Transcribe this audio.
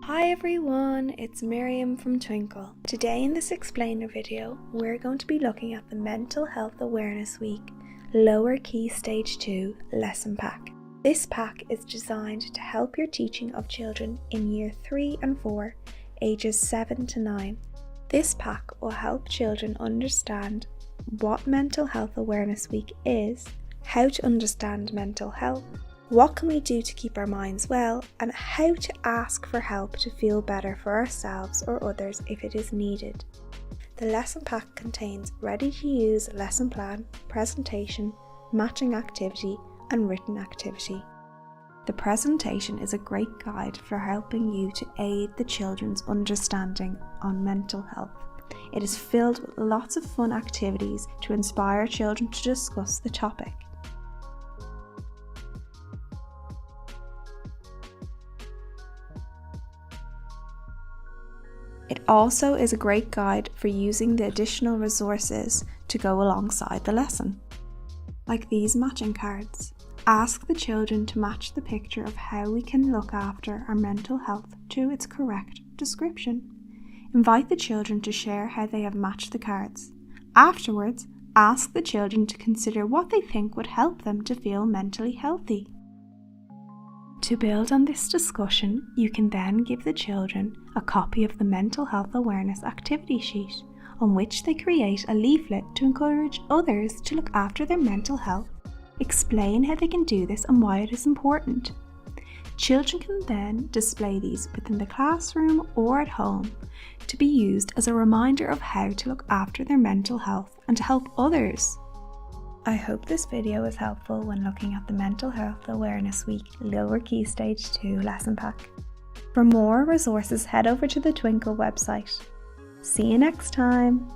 Hi everyone, it's Miriam from Twinkl. Today in this explainer video, we're going to be looking at the Mental Health Awareness Week Lower Key Stage 2 lesson pack. This pack is designed to help your teaching of children in Year 3 and 4, ages 7 to 9. This pack will help children understand what Mental Health Awareness Week is, how to understand mental health, what can we do to keep our minds well, and how to ask for help to feel better for ourselves or others if it is needed. The lesson pack contains ready-to-use lesson plan, presentation, matching activity, and written activity. The presentation is a great guide for helping you to aid the children's understanding on mental health. It is filled with lots of fun activities to inspire children to discuss the topic. It also is a great guide for using the additional resources to go alongside the lesson, like these matching cards. Ask the children to match the picture of how we can look after our mental health to its correct description. Invite the children to share how they have matched the cards. Afterwards, ask the children to consider what they think would help them to feel mentally healthy. To build on this discussion, you can then give the children a copy of the Mental Health Awareness Activity Sheet, on which they create a leaflet to encourage others to look after their mental health. Explain how they can do this and why it is important. Children can then display these within the classroom or at home to be used as a reminder of how to look after their mental health and to help others. I hope this video is helpful when looking at the Mental Health Awareness Week Lower Key Stage 2 lesson pack. For more resources, head over to the Twinkl website. See you next time!